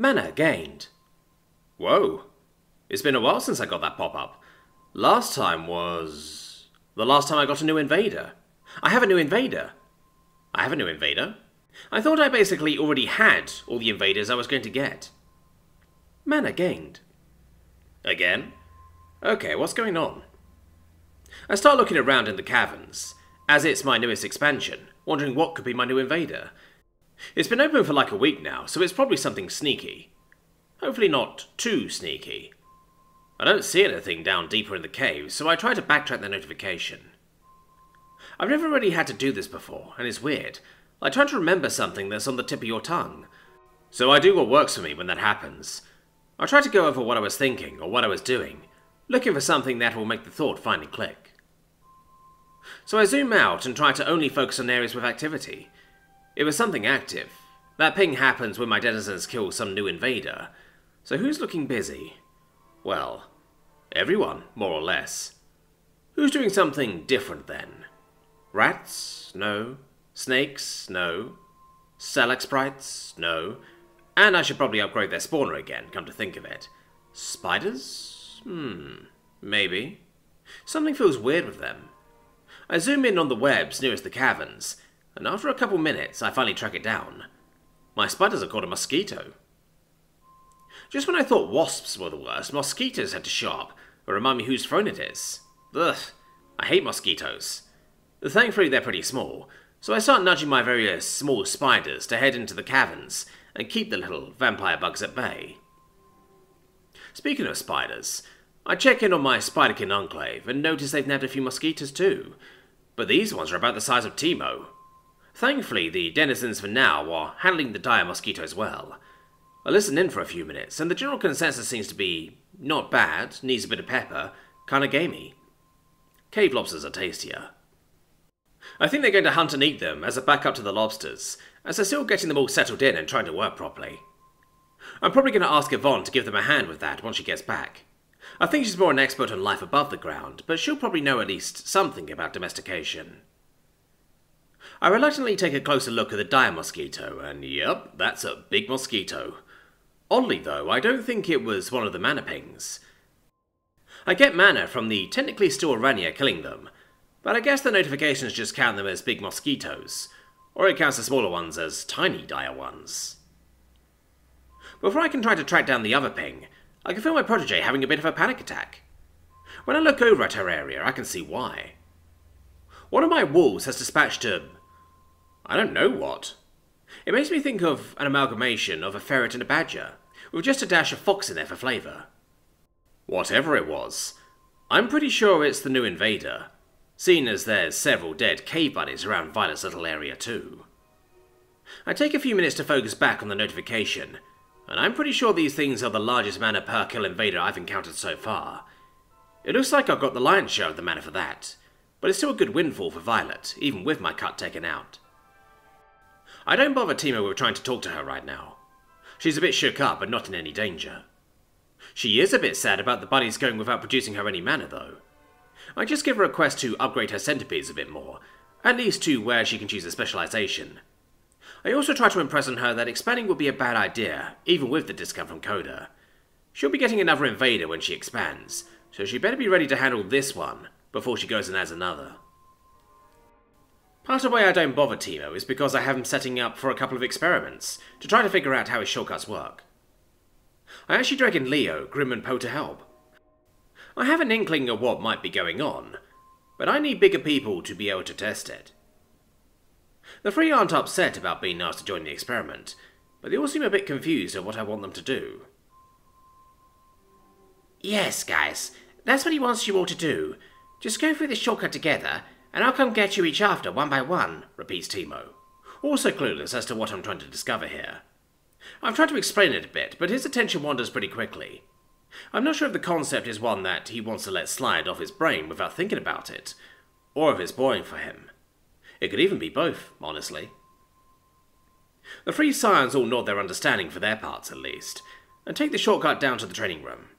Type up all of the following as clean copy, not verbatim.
Mana gained. Whoa. It's been a while since I got that pop-up. Last time was... the last time I got a new invader. I have a new invader. I have a new invader? I thought I basically already had all the invaders I was going to get. Mana gained. Again? Okay, what's going on? I start looking around in the caverns, as it's my newest expansion, wondering what could be my new invader. It's been open for like a week now, so it's probably something sneaky. Hopefully not too sneaky. I don't see anything down deeper in the cave, so I try to backtrack the notification. I've never really had to do this before, and it's weird. I try to remember something that's on the tip of your tongue. So I do what works for me when that happens. I try to go over what I was thinking, or what I was doing, looking for something that will make the thought finally click. So I zoom out and try to only focus on areas with activity. It was something active. That ping happens when my denizens kill some new invader. So who's looking busy? Well, everyone, more or less. Who's doing something different then? Rats? No. Snakes? No. Select sprites? No. And I should probably upgrade their spawner again, come to think of it. Spiders? Maybe. Something feels weird with them. I zoom in on the webs nearest the caverns, and after a couple minutes I finally track it down. My spiders are called a mosquito. Just when I thought wasps were the worst, mosquitoes had to show up, or remind me whose throne it is. Ugh, I hate mosquitoes. Thankfully they're pretty small, so I start nudging my various small spiders to head into the caverns and keep the little vampire bugs at bay. Speaking of spiders, I check in on my Spiderkin enclave and notice they've nabbed a few mosquitoes too, but these ones are about the size of Timo. Thankfully, the denizens for now are handling the dire mosquitoes well. I listen in for a few minutes, and the general consensus seems to be not bad, needs a bit of pepper, kinda gamey. Cave lobsters are tastier. I think they're going to hunt and eat them as a backup to the lobsters, as they're still getting them all settled in and trying to work properly. I'm probably going to ask Yvonne to give them a hand with that once she gets back. I think she's more an expert on life above the ground, but she'll probably know at least something about domestication. I reluctantly take a closer look at the dire mosquito, and yep, that's a big mosquito. Oddly though, I don't think it was one of the mana pings. I get mana from the technically still Aranya killing them, but I guess the notifications just count them as big mosquitoes, or it counts the smaller ones as tiny dire ones. Before I can try to track down the other ping, I can feel my protege having a bit of a panic attack. When I look over at her area, I can see why. One of my wolves has dispatched I don't know what. It makes me think of an amalgamation of a ferret and a badger, with just a dash of fox in there for flavour. Whatever it was, I'm pretty sure it's the new invader, seeing as there's several dead cave buddies around Violet's little area too. I take a few minutes to focus back on the notification, and I'm pretty sure these things are the largest mana per kill invader I've encountered so far. It looks like I've got the lion's share of the mana for that, but it's still a good windfall for Violet, even with my cut taken out. I don't bother Timo with trying to talk to her right now. She's a bit shook up, but not in any danger. She is a bit sad about the buddies going without producing her any mana, though. I just give her a quest to upgrade her centipedes a bit more, at least to where she can choose a specialization. I also try to impress on her that expanding would be a bad idea, even with the discount from Coda. She'll be getting another invader when she expands, so she better be ready to handle this one before she goes and adds another. Part of why I don't bother Timo is because I have him setting up for a couple of experiments to try to figure out how his shortcuts work. I actually drag in Leo, Grim and Poe to help. I have an inkling of what might be going on, but I need bigger people to be able to test it. The three aren't upset about being asked to join the experiment, but they all seem a bit confused at what I want them to do. Yes, guys, that's what he wants you all to do. Just go through this shortcut together, and I'll come get you each after, one by one, repeats Timo, also clueless as to what I'm trying to discover here. I've tried to explain it a bit, but his attention wanders pretty quickly. I'm not sure if the concept is one that he wants to let slide off his brain without thinking about it, or if it's boring for him. It could even be both, honestly. The three scions all nod their understanding for their parts, at least, and take the shortcut down to the training room.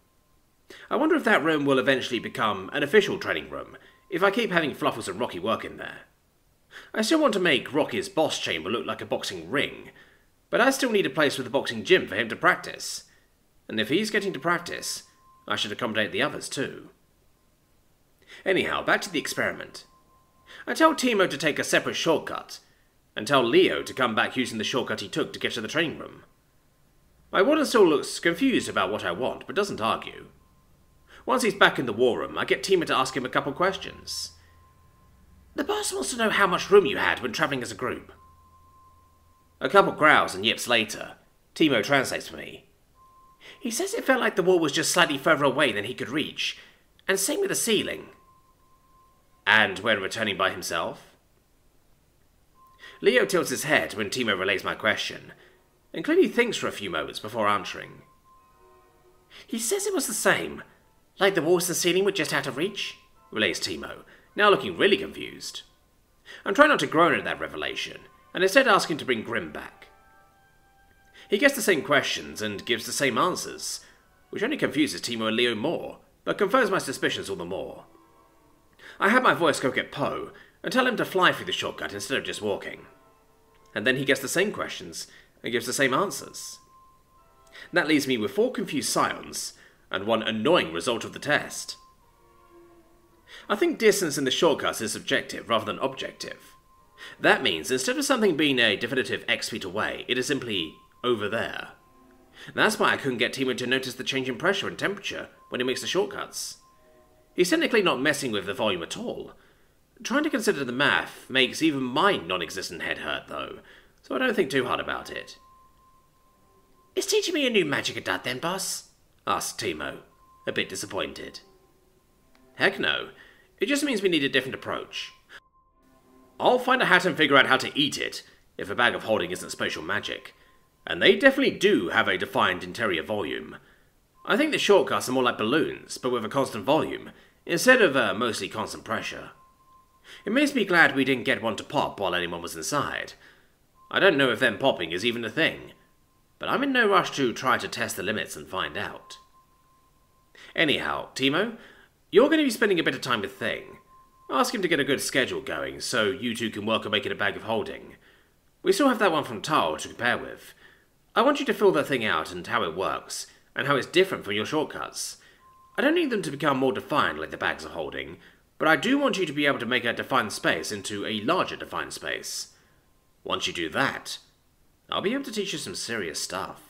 I wonder if that room will eventually become an official training room, if I keep having Fluffles and Rocky work in there. I still want to make Rocky's boss chamber look like a boxing ring, But I still need a place with a boxing gym for him to practice. And if he's getting to practice, I should accommodate the others too. Anyhow, back to the experiment. I tell Timo to take a separate shortcut, and tell Leo to come back using the shortcut he took to get to the training room. My warden still looks confused about what I want, but doesn't argue. Once he's back in the war room, I get Timo to ask him a couple questions. The boss wants to know how much room you had when travelling as a group. A couple growls and yips later, Timo translates for me. He says it felt like the wall was just slightly further away than he could reach, and same with the ceiling. And when returning by himself? Leo tilts his head when Timo relays my question, and clearly thinks for a few moments before answering. He says it was the same, like the walls and ceiling were just out of reach, relays Timo, now looking really confused. I'm trying not to groan at that revelation, and instead ask him to bring Grim back. He gets the same questions and gives the same answers, which only confuses Timo and Leo more, but confirms my suspicions all the more. I have my voice go get Poe, and tell him to fly through the shortcut instead of just walking. And then he gets the same questions, and gives the same answers. That leaves me with 4 confused scions, and 1 annoying result of the test. I think distance in the shortcuts is subjective rather than objective. That means instead of something being a definitive X feet away, it is simply over there. That's why I couldn't get Timo to notice the change in pressure and temperature when he makes the shortcuts. He's technically not messing with the volume at all. Trying to consider the math makes even my non-existent head hurt though, so I don't think too hard about it. Is teaching me a new magic a dud then, boss? Asked Timo, a bit disappointed. Heck no, it just means we need a different approach. I'll find a hat and figure out how to eat it, if a bag of holding isn't spatial magic. And they definitely do have a defined interior volume. I think the shortcuts are more like balloons, but with a constant volume, instead of a mostly constant pressure. It makes me glad we didn't get one to pop while anyone was inside. I don't know if them popping is even a thing, but I'm in no rush to try to test the limits and find out. Anyhow, Timo, you're going to be spending a bit of time with Thing. Ask him to get a good schedule going, so you two can work on making a bag of holding. We still have that one from Tal to compare with. I want you to fill the thing out and how it works, and how it's different from your shortcuts. I don't need them to become more defined like the bags of holding, but I do want you to be able to make a defined space into a larger defined space. Once you do that, I'll be able to teach you some serious stuff.